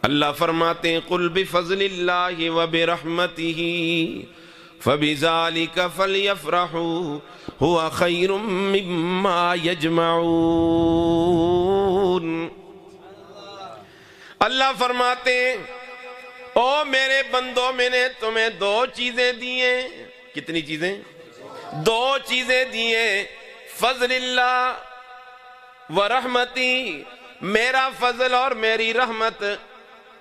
اللہ فرماتے ہیں قل بفضل اللہ وبرحمتہ فبذالک فلیفرحوا هو خیر مما یجمعون۔ اللہ فرماتے ہیں او میرے بندوں، میں نے تمہیں دو چیزیں دی ہیں۔ کتنی چیزیں؟ دو چیزیں دی ہیں، فضل اللہ ورحمتی، میرا فضل اور میری رحمت۔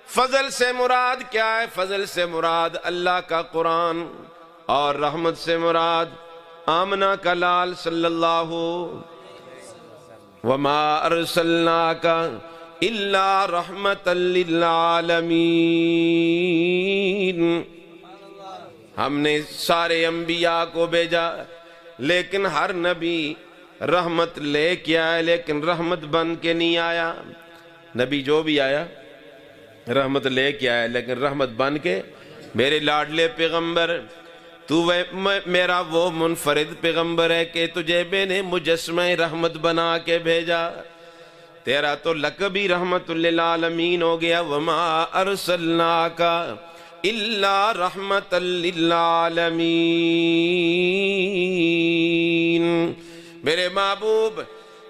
فضل سے مراد کیا ہے؟ فضل سے مراد اللہ کا قرآن، اور رحمت سے مراد آمنہ کا لال صلی اللہ وما ارسلناک الا رحمتا للعالمین۔ ہم نے سارے انبیاء کو بھیجا، لیکن ہر نبی رحمت لے کے آیا، لیکن رحمت بن کے نہیں آیا۔ نبی جو بھی آیا رحمت لے کے آیا، لیکن رحمت بن کے۔ میرے لاڈلے پیغمبر، تو میرا وہ منفرد پیغمبر ہے کہ تجھے میں نے مجسمہ رحمت بنا کے بھیجا، تیرا تو لقب ہی رحمت للعالمین ہو گیا۔ وما ارسلناک الا رحمت للعالمین۔ میرے محبوب،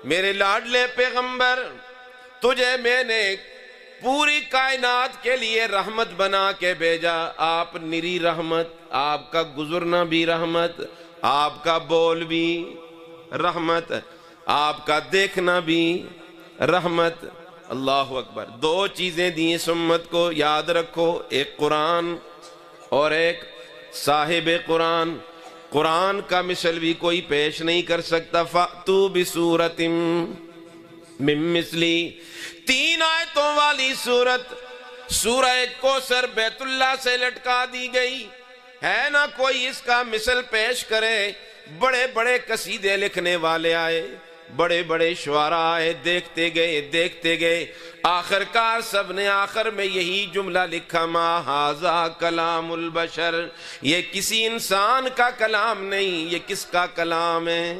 میرے لاڈلے پیغمبر، تجھے میں نے پوری کائنات کے لیے رحمت بنا کے بھیجا۔ آپ نری رحمت، آپ کا گزرنا بھی رحمت، آپ کا بول بھی رحمت، آپ کا دیکھنا بھی رحمت۔ اللہ اکبر۔ دو چیزیں دی اس امت کو، یاد رکھو، ایک قرآن اور ایک صاحب قرآن۔ قرآن کا مثل بھی کوئی پیش نہیں کر سکتا۔ فَأْتُوا بِسُورَةٍ مِّن مِّثْلِهِ، 3 آیتوں والی سورت، سورہ کوثر بیت اللہ سے لٹکا دی گئی ہے نا، کوئی اس کا مثل پیش کرے۔ بڑے بڑے قصیدے لکھنے والے آئے، بڑے بڑے شعراء آئے، دیکھتے گئے، آخر کار سب نے آخر میں یہی جملہ لکھا، ما ھذا کلام البشر، یہ کسی انسان کا کلام نہیں، یہ کس کا کلام ہے؟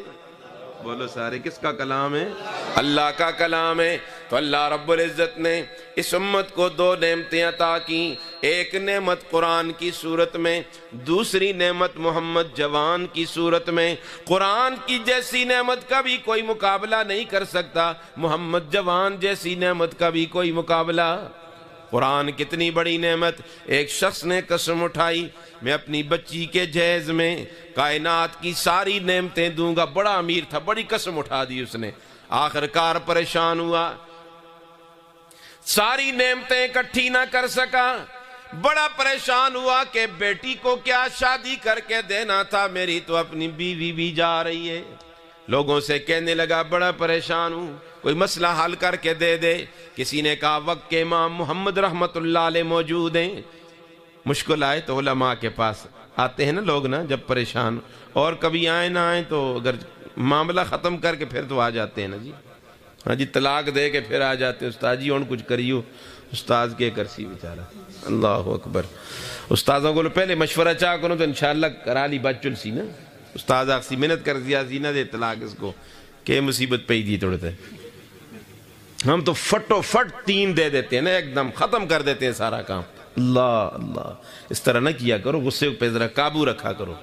بولو سارے، کس کا کلام ہے؟ اللہ کا کلام ہے۔ تو اللہ رب العزت نے اس امت کو 2 نعمتیں عطا کی، ایک نعمت قرآن کی صورت میں، دوسری نعمت محمد جوان کی صورت میں۔ قرآن کی جیسی نعمت کا بھی کوئی مقابلہ نہیں کر سکتا، محمد جوان جیسی نعمت کا بھی کوئی مقابلہ۔ قرآن کتنی بڑی نعمت۔ ایک شخص نے قسم اٹھائی، میں اپنی بچی کے جہیز میں کائنات کی ساری نعمتیں دوں گا۔ بڑا امیر تھا، بڑی قسم اٹھا دی اس نے، آخر کار پریشان ہوا، ساری نعمتیں اکٹھی نہ کر سکا، بڑا پریشان ہوا کہ بیٹی کو کیا شادی کر کے دینا تھا، میری تو اپنی بیوی بھی جا رہی ہے۔ لوگوں سے کہنے لگا بڑا پریشان ہوں، کوئی مسئلہ حل کر کے دے دے۔ کسی نے کہا وقت کے امام محمد رحمت اللہ علیہ موجود ہیں۔ مشکل آئے تو علماء کے پاس آتے ہیں نا لوگ، نا جب پریشان، اور کبھی آئے نہ آئے تو اگر معاملہ ختم کر کے پھر تو آ جاتے ہیں نا جی، ہاں جی، طلاق دے کے پھر آ جاتے ہیں، استاد جی اور کچھ کریو، استاد کے کرسی بیچارہ۔ اللہ اکبر۔ استاذوں کو پہلے مشورہ چاہ کرو تو انشاءاللہ کرا لی بات چل سی نا، استاد آخسی محنت کر دیا سی نہ دے طلاق اس کو، کہ مصیبت پہ ہی دی توڑتے۔ ہم تو فٹو فٹ 3 دے دیتے ہیں نا، ایک دم ختم کر دیتے ہیں سارا کام۔ اللہ اللہ، اس طرح نہ کیا کرو، غصے پہ ذرا قابو رکھا کرو۔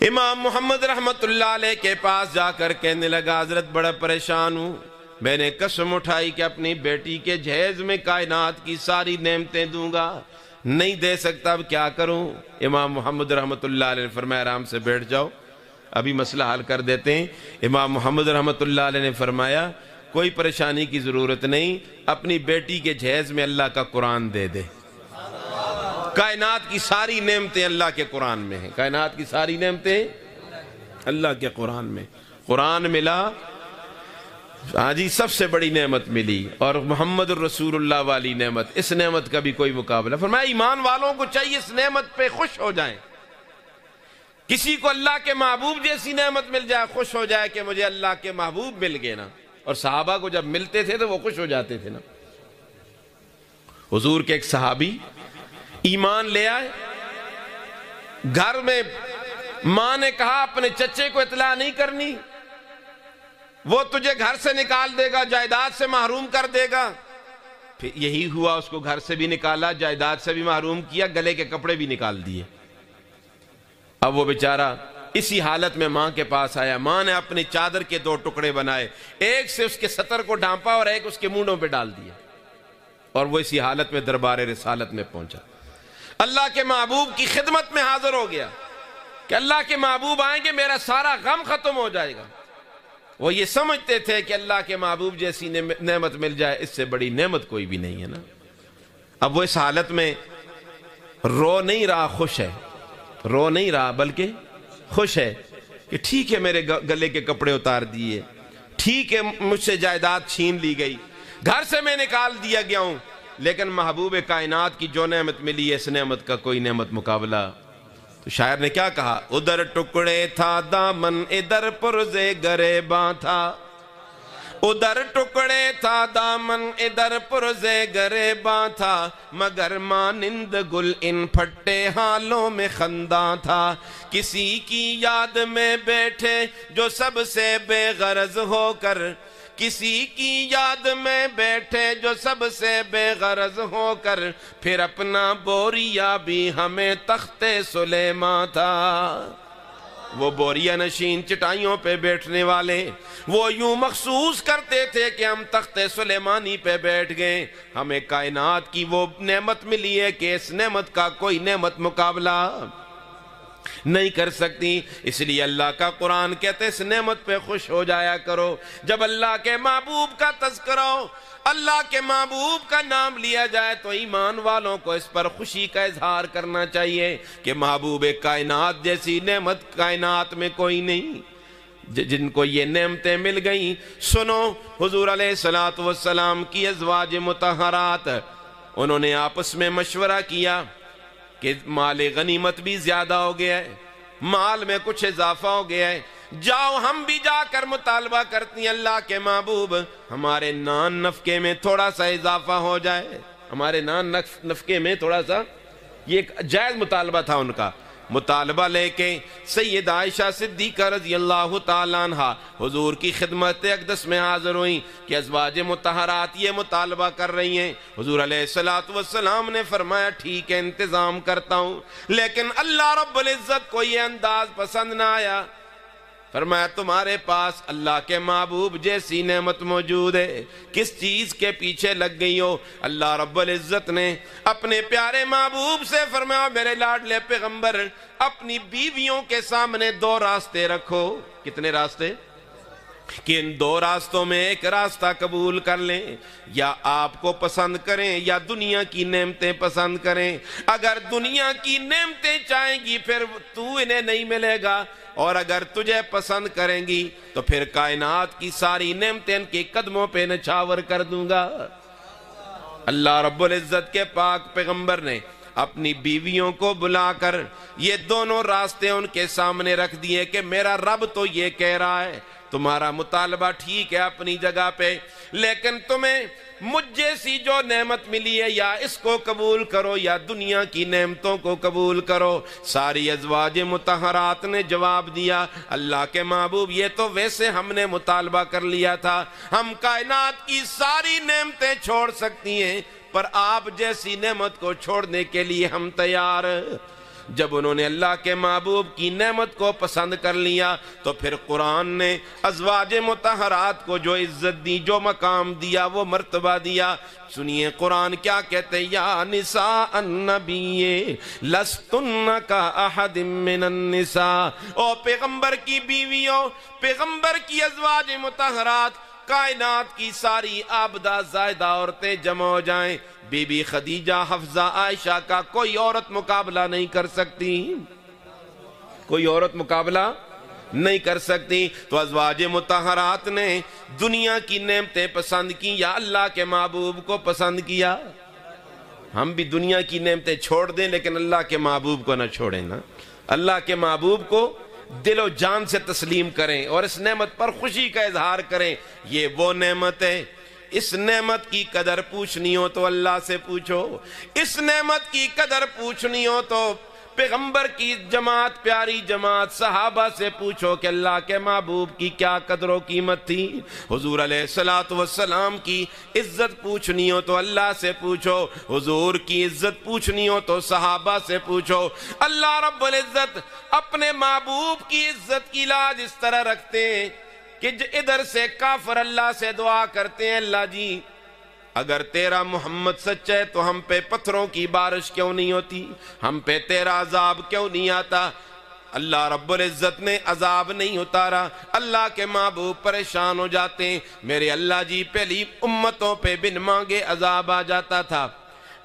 امام محمد رحمت اللہ علیہ کے پاس جا کر کہنے لگا حضرت بڑا پریشان ہوں، میں نے قسم اٹھائی کہ اپنی بیٹی کے جہیز میں کائنات کی ساری نعمتیں دوں گا، نہیں دے سکتا، اب کیا کروں؟ امام محمد رحمت اللہ علیہ نے فرمایا آرام سے بیٹھ جاؤ، ابھی مسئلہ حل کر دیتے ہیں۔ امام محمد رحمت اللہ علیہ نے فرمایا کوئی پریشانی کی ضرورت نہیں، اپنی بیٹی کے جہیز میں اللہ کا قرآن دے دے۔ کائنات کی ساری نعمتیں اللہ کے قرآن میں ہیں، کائنات کی ساری نعمتیں اللہ کے قرآن میں۔ قرآن ملا، ہاں جی، سب سے بڑی نعمت ملی، اور محمد الرسول اللہ والی نعمت، اس نعمت کا بھی کوئی مقابلہ۔ فرمایا ایمان والوں کو چاہیے اس نعمت پہ خوش ہو جائیں۔ کسی کو اللہ کے محبوب جیسی نعمت مل جائے خوش ہو جائے کہ مجھے اللہ کے محبوب مل گئے نا، اور صحابہ کو جب ملتے تھے تو وہ خوش ہو جاتے تھے نا۔ حضور کے ایک صحابی ایمان لے آئے، گھر میں ماں نے کہا اپنے چچے کو اطلاع نہیں کرنی، وہ تجھے گھر سے نکال دے گا، جائیداد سے محروم کر دے گا۔ پھر یہی ہوا، اس کو گھر سے بھی نکالا، جائیداد سے بھی محروم کیا، گلے کے کپڑے بھی نکال دیے۔ اب وہ بیچارہ اسی حالت میں ماں کے پاس آیا۔ ماں نے اپنی چادر کے 2 ٹکڑے بنائے، ایک سے اس کے سطر کو ڈھانپا اور ایک اس کے مونڈوں پہ ڈال دیا، اور وہ اسی حالت میں دربار رسالت میں پہنچا۔ اللہ کے محبوب کی خدمت میں حاضر ہو گیا کہ اللہ کے محبوب آئیں گے، میرا سارا غم ختم ہو جائے گا۔ وہ یہ سمجھتے تھے کہ اللہ کے محبوب جیسی نعمت مل جائے، اس سے بڑی نعمت کوئی بھی نہیں ہے نا۔ اب وہ اس حالت میں رو نہیں رہا، خوش ہے، رو نہیں رہا بلکہ خوش ہے کہ ٹھیک ہے میرے گلے کے کپڑے اتار دیے، ٹھیک ہے مجھ سے جائیداد چھین لی گئی، گھر سے میں نکال دیا گیا ہوں، لیکن محبوب کائنات کی جو نعمت ملی ہے، اس نعمت کا کوئی نعمت مقابلہ۔ تو شاعر نے کیا کہا؟ ادھر ٹکڑے تھا دامن، ادھر پرزے گریباں تھا، ادھر ٹکڑے تھا دامن، ادھر پرزے گریباں تھا، مگر مانند گل ان پھٹے حالوں میں خنداں تھا، کسی کی یاد میں بیٹھے جو سب سے بے غرض ہو کر، کسی کی یاد میں بیٹھے جو سب سے بے غرض ہو کر، پھر اپنا بوریا بھی ہمیں تخت سلیماں تھا۔ وہ بوریا نشین چٹائیوں پہ بیٹھنے والے وہ یوں محسوس کرتے تھے کہ ہم تخت سلیمانی پہ بیٹھ گئے، ہمیں کائنات کی وہ نعمت ملی ہے کہ اس نعمت کا کوئی نعمت مقابلہ نہیں کر سکتی۔ اس لیے اللہ کا قرآن کہتے اس نعمت پہ خوش ہو جایا کرو۔ جب اللہ کے محبوب کا تذکرہ ہو، اللہ کے محبوب کا نام لیا جائے، تو ایمان والوں کو اس پر خوشی کا اظہار کرنا چاہیے کہ محبوب کائنات جیسی نعمت کائنات میں کوئی نہیں۔ جن کو یہ نعمتیں مل گئیں، سنو حضور علیہ السلام کی ازواج مطہرات، انہوں نے آپس میں مشورہ کیا کہ مال غنیمت بھی زیادہ ہو گیا ہے، مال میں کچھ اضافہ ہو گیا ہے، جاؤ ہم بھی جا کر مطالبہ کرتی ہیں اللہ کے محبوب ہمارے نان نفقے میں تھوڑا سا اضافہ ہو جائے، ہمارے نان نفقے میں تھوڑا سا، یہ ایک جائز مطالبہ تھا ان کا۔ مطالبہ لے کے سید عائشہ صدیقہ رضی اللہ تعالیٰ عنہ حضور کی خدمت اقدس میں حاضر ہوئیں کہ ازواج مطہرات یہ مطالبہ کر رہی ہیں۔ حضور علیہ السلام نے فرمایا ٹھیک ہے انتظام کرتا ہوں، لیکن اللہ رب العزت کو یہ انداز پسند نہ آیا۔ فرمایا تمہارے پاس اللہ کے محبوب جیسی نعمت موجود ہے، کس چیز کے پیچھے لگ گئی ہو؟ اللہ رب العزت نے اپنے پیارے محبوب سے فرمایا میرے لاڈلے پیغمبر اپنی بیویوں کے سامنے 2 راستے رکھو۔ کتنے راستے؟ کہ ان 2 راستوں میں ایک راستہ قبول کر لیں، یا آپ کو پسند کریں یا دنیا کی نعمتیں پسند کریں۔ اگر دنیا کی نعمتیں چاہیں گی پھر تو انہیں نہیں ملے گا، اور اگر تجھے پسند کریں گی تو پھر کائنات کی ساری نعمتیں ان کے قدموں پہ نچھاور کر دوں گا۔ اللہ رب العزت کے پاک پیغمبر نے اپنی بیویوں کو بلا کر یہ دونوں راستے ان کے سامنے رکھ دیے کہ میرا رب تو یہ کہہ رہا ہے تمہارا مطالبہ ٹھیک ہے اپنی جگہ پہ، لیکن تمہیں مجھ جیسی جو نعمت ملی ہے یا اس کو قبول کرو یا دنیا کی نعمتوں کو قبول کرو۔ ساری ازواج مطہرات نے جواب دیا اللہ کے محبوب یہ تو ویسے ہم نے مطالبہ کر لیا تھا، ہم کائنات کی ساری نعمتیں چھوڑ سکتی ہیں پر آپ جیسی نعمت کو چھوڑنے کے لیے ہم تیار۔ جب انہوں نے اللہ کے محبوب کی نعمت کو پسند کر لیا تو پھر قرآن نے ازواج مطہرات کو جو عزت دی، جو مقام دیا، وہ مرتبہ دیا۔ سنیے قرآن کیا کہتے ہیں، یا نساء النبی لستن کا احد من النساء، او پیغمبر کی بیویوں، پیغمبر کی ازواج مطہرات، کائنات کی ساری عابدہ زائدہ عورتیں جمع ہو جائیں، بی بی خدیجہ، حفصہ، عائشہ کا کوئی عورت مقابلہ نہیں کر سکتی، کوئی عورت مقابلہ نہیں کر سکتی۔ تو ازواج مطہرات نے دنیا کی نعمتیں پسند کی یا اللہ کے محبوب کو پسند کیا؟ ہم بھی دنیا کی نعمتیں چھوڑ دیں لیکن اللہ کے محبوب کو نہ چھوڑیں نا، اللہ کے محبوب کو دل و جان سے تسلیم کریں اور اس نعمت پر خوشی کا اظہار کریں۔ یہ وہ نعمت ہے، اس نعمت کی قدر پوچھنی ہو تو اللہ سے پوچھو، اس نعمت کی قدر پوچھنی ہو تو پیغمبر کی جماعت، پیاری جماعت صحابہ سے پوچھو کہ اللہ کے محبوب کی کیا قدر و قیمت تھی۔ حضور علیہ الصلوۃ والسلام کی عزت پوچھنی ہو تو اللہ سے پوچھو، حضور کی عزت پوچھنی ہو تو صحابہ سے پوچھو۔ اللہ رب العزت اپنے محبوب کی عزت کی لاج اس طرح رکھتے ہیں کہ ادھر سے کافر اللہ سے دعا کرتے ہیں، اللہ جی اگر تیرا محمد سچ ہے تو ہم پہ پتھروں کی بارش کیوں نہیں ہوتی، ہم پہ تیرا عذاب کیوں نہیں آتا۔ اللہ رب العزت نے عذاب نہیں اتارا، اللہ کے محبوب پریشان ہو جاتے ہیں، میرے اللہ جی پہلی امتوں پہ بن مانگے عذاب آ جاتا تھا،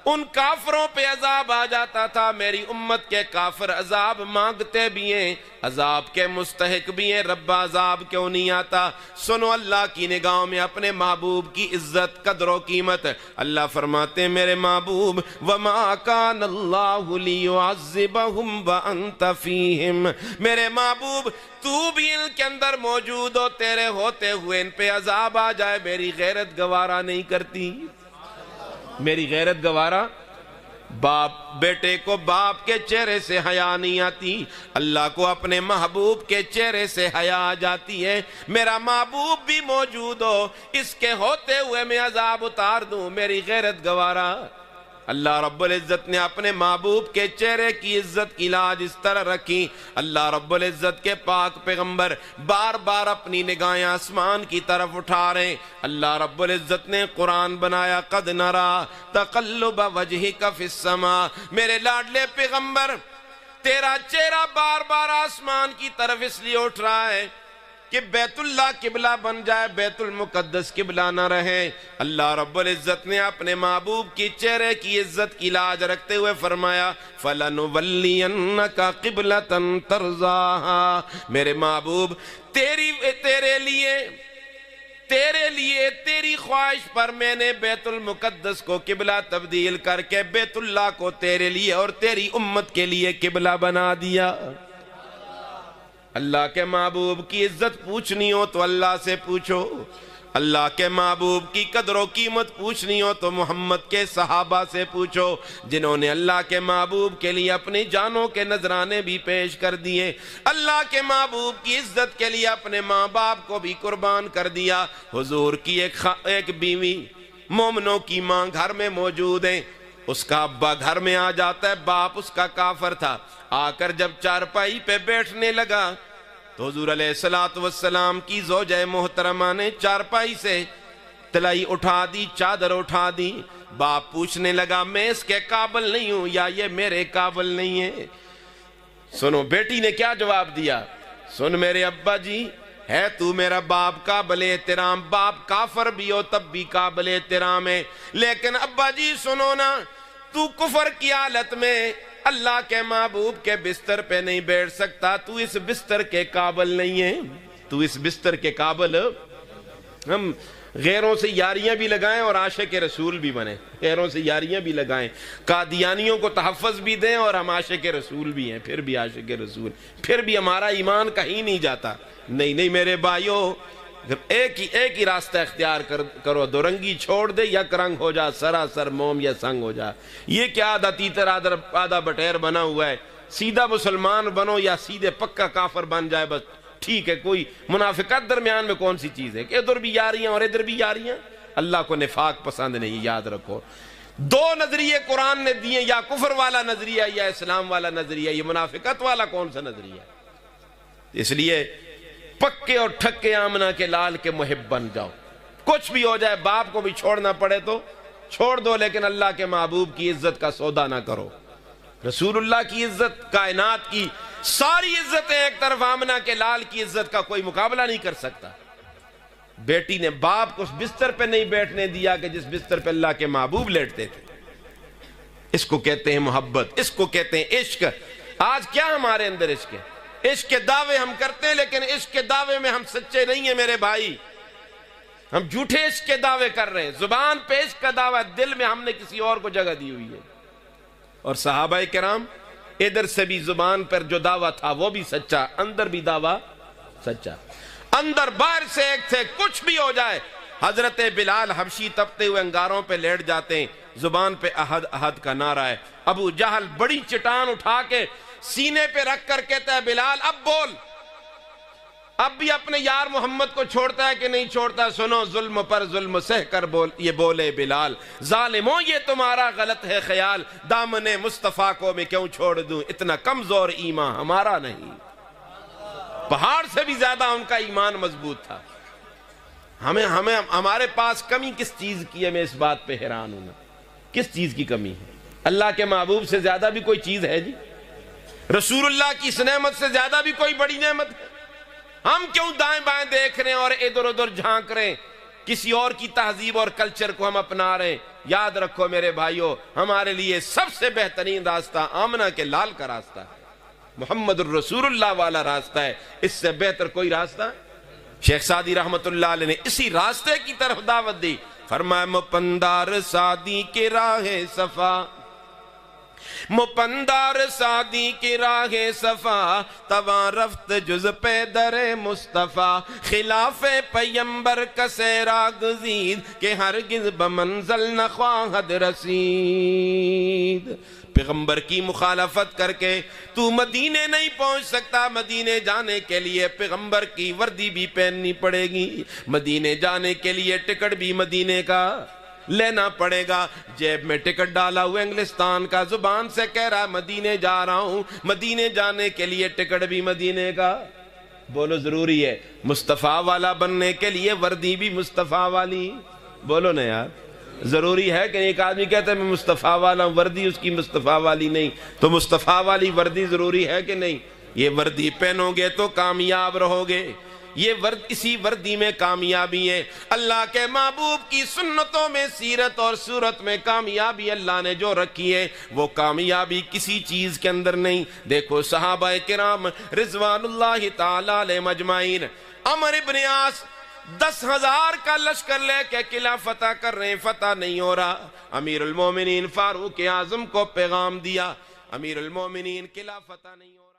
ان کافروں پہ عذاب آ جاتا تھا، میری امت کے کافر عذاب مانگتے بھی ہیں، عذاب کے مستحق بھی ہیں، رب عذاب کیوں نہیں آتا؟ سنو اللہ کی نگاہوں میں اپنے محبوب کی عزت، قدر و قیمت۔ اللہ فرماتے ہیں میرے محبوب وَمَا كَانَ اللَّهُ لِيُعَذِّبَهُمْ وَأَنْتَ فِيهِمْ، میرے محبوب تو بھی ان کے اندر موجود ہو، تیرے ہوتے ہوئے ان پہ عذاب آ جائے، میری غیرت گوارا نہیں کرتی، میری غیرت گوارا۔ باپ بیٹے کو باپ کے چہرے سے حیا نہیں آتی، اللہ کو اپنے محبوب کے چہرے سے حیا آ جاتی ہے، میرا محبوب بھی موجود ہو، اس کے ہوتے ہوئے میں عذاب اتار دوں، میری غیرت گوارا۔ اللہ رب العزت نے اپنے محبوب کے چہرے کی عزت کی لاج اس طرح رکھی، اللہ رب العزت کے پاک پیغمبر بار بار اپنی نگاہیں آسمان کی طرف اٹھا رہے ہیں، اللہ رب العزت نے قرآن بنایا قد نرا تقلب وجہک فی السماء، میرے لاڈلے پیغمبر تیرا چہرہ بار بار آسمان کی طرف اس لیے اٹھ رہا ہے کہ بیت اللہ قبلہ بن جائے، بیت المقدس قبلہ نہ رہے۔ اللہ رب العزت نے اپنے محبوب کی چہرے کی عزت کی لاج رکھتے ہوئے فرمایا فَلَنُوَلِّيَنَّكَ قِبْلَةً تَرْضَاهَا، میرے محبوب تیرے لیے تیری خواہش پر میں نے بیت المقدس کو قبلہ تبدیل کر کے بیت اللہ کو تیرے لیے اور تیری امت کے لیے قبلہ بنا دیا۔ اللہ کے محبوب کی عزت پوچھنی ہو تو اللہ سے پوچھو، اللہ کے محبوب کی قدر و قیمت پوچھنی ہو تو محمد کے صحابہ سے پوچھو، جنہوں نے اللہ کے محبوب کے لیے اپنی جانوں کے نذرانے بھی پیش کر دیے، اللہ کے محبوب کی عزت کے لیے اپنے ماں باپ کو بھی قربان کر دیا۔ حضور کی ایک بیوی، مومنوں کی ماں گھر میں موجود ہیں، اس کا ابا گھر میں آ جاتا ہے، باپ اس کا کافر تھا، آ کر جب چارپائی پہ بیٹھنے لگا تو حضور علیہ السلام کی زوجہ محترمہ نے چارپائی سے تلائی اٹھا دی، چادر اٹھا دی، باپ پوچھنے لگا میں اس کے قابل نہیں ہوں یا یہ میرے قابل نہیں ہے؟ سنو بیٹی نے کیا جواب دیا، سن میرے ابا جی، ہے تو میرا باپ قابل احترام، باپ کافر بھی ہو تب بھی قابل احترام ہے، لیکن ابا جی سنو نا، تو کفر کی حالت میں اللہ کے محبوب کے بستر پہ نہیں بیٹھ سکتا، تو اس بستر کے قابل نہیں ہے، تو اس بستر کے قابل۔ ہم غیروں سے یاریاں بھی لگائیں اور عاشق رسول بھی بنیں، غیروں سے یاریاں بھی لگائیں، قادیانیوں کو تحفظ بھی دیں اور ہم عاشق رسول بھی ہیں، پھر بھی عاشق رسول، پھر بھی ہمارا ایمان کہیں نہیں جاتا۔ نہیں میرے بھائیوں، ایک ہی راستہ اختیار کرو، دو رنگی چھوڑ دے، یک رنگ ہو جا، سراسر موم یا سنگ ہو جا۔ یہ کیا آدھا تیتر آدھا بٹیر بنا ہوا ہے، سیدھا مسلمان بنو یا سیدھے پکا کافر بن جائے بس ٹھیک ہے، کوئی منافقت درمیان میں کون سی چیز ہے کہ ادھر بھی یاریاں اور ادھر بھی یاریاں؟ اللہ کو نفاق پسند نہیں، یاد رکھو۔ دو نظریے قرآن نے دیے، یا کفر والا نظریہ یا اسلام والا نظریہ، یہ منافقت والا کون سا نظریہ؟ اس لیے پکے اور ٹھکے آمنہ کے لال کے محب بن جاؤ، کچھ بھی ہو جائے، باپ کو بھی چھوڑنا پڑے تو چھوڑ دو، لیکن اللہ کے محبوب کی عزت کا سودا نہ کرو۔ رسول اللہ کی عزت، کائنات کی ساری عزتیں ایک طرف، آمنہ کے لال کی عزت کا کوئی مقابلہ نہیں کر سکتا۔ بیٹی نے باپ کو اس بستر پہ نہیں بیٹھنے دیا کہ جس بستر پہ اللہ کے محبوب لیٹتے تھے۔ اس کو کہتے ہیں محبت، اس کو کہتے ہیں عشق۔ آج کیا ہمارے اندر عشق ہے؟ عشق کے دعوے ہم کرتے ہیں، لیکن عشق کے دعوے میں ہم سچے نہیں ہیں میرے بھائی، ہم جھوٹے عشق کے دعوے کر رہے ہیں۔ زبان پہ عشق کا دعویٰ، دل میں ہم نے کسی اور کو جگہ دی ہوئی ہے۔ اور صحابہ کرام ادھر سے بھی زبان پر جو دعویٰ تھا وہ بھی سچا، اندر بھی دعویٰ سچا، اندر باہر سے ایک تھے، کچھ بھی ہو جائے۔ حضرت بلال حبشی تپتے ہوئے انگاروں پہ لیٹ جاتے ہیں، زبان پہ احد احد کا نعرہ ہے۔ ابو جہل بڑی چٹان اٹھا کے سینے پہ رکھ کر کہتا ہے بلال اب بول، اب بھی اپنے یار محمد کو چھوڑتا ہے کہ نہیں چھوڑتا؟ سنو ظلم پر ظلم سہ کر یہ بولے بلال، ظالموں یہ تمہارا غلط ہے خیال، دامن مصطفیٰ کو میں کیوں چھوڑ دوں، اتنا کمزور ایمان ہمارا نہیں۔ پہاڑ سے بھی زیادہ ان کا ایمان مضبوط تھا۔ ہمارے پاس کمی کس چیز کی ہے؟ میں اس بات پہ حیران ہوں، کس چیز کی کمی ہے؟ اللہ کے محبوب سے زیادہ بھی کوئی چیز ہے جی؟ رسول اللہ کی اس نعمت سے زیادہ بھی کوئی بڑی نعمت ہے؟ ہم کیوں دائیں بائیں دیکھ رہے ہیں اور ادھر ادھر جھانک رہے ہیں؟ کسی اور کی تہذیب اور کلچر کو ہم اپنا رہے ہیں۔ یاد رکھو میرے بھائیو، ہمارے لیے سب سے بہترین راستہ آمنہ کے لال کا راستہ ہے، محمد الرسول اللہ والا راستہ ہے، اس سے بہتر کوئی راستہ ہے؟ شیخ سعدی رحمت اللہ علیہ نے اسی راستے کی طرف دعوت دی، فرمایا مپندار سعدی کے راہ صفا، مپندار سعدی کی راہ صفا، تواں رفت جز پہ در مصطفیٰ، خلاف پیمبر کسے را گزید، کہ ہرگز بمنزل نہ خواہد رسید۔ پیغمبر کی مخالفت کر کے تو مدینے نہیں پہنچ سکتا، مدینے جانے کے لیے پیغمبر کی وردی بھی پہننی پڑے گی، مدینے جانے کے لیے ٹکٹ بھی مدینے کا لینا پڑے گا۔ جیب میں ٹکٹ ڈالا ہوا انگلستان کا، زبان سے کہہ رہا مدینے جا رہا ہوں، مدینے جانے کے لیے ٹکٹ بھی مدینے کا۔ بولو ضروری ہے مصطفیٰ والا بننے کے لیے وردی بھی مصطفیٰ والی؟ بولو نا یار، ضروری ہے کہ ایک آدمی کہتا ہے میں مصطفیٰ والا ہوں، وردی اس کی مصطفیٰ والی نہیں، تو مصطفیٰ والی وردی ضروری ہے کہ نہیں؟ یہ وردی پہنو گے تو کامیاب رہو گے، یہ اسی وردی میں کامیابی ہے۔ اللہ کے محبوب کی سنتوں میں، سیرت اور صورت میں کامیابی اللہ نے جو رکھی ہے، وہ کامیابی کسی چیز کے اندر نہیں۔ دیکھو صحابہ کرام رضوان اللہ تعالی علیہم اجمعین، عمرو بن عاص 10,000 کا لشکر لے کے قلعہ فتح کر رہے ہیں، فتح نہیں ہو رہا۔ امیر المومنین فاروق اعظم کو پیغام دیا، امیر المومنین قلعہ فتح نہیں ہو رہا۔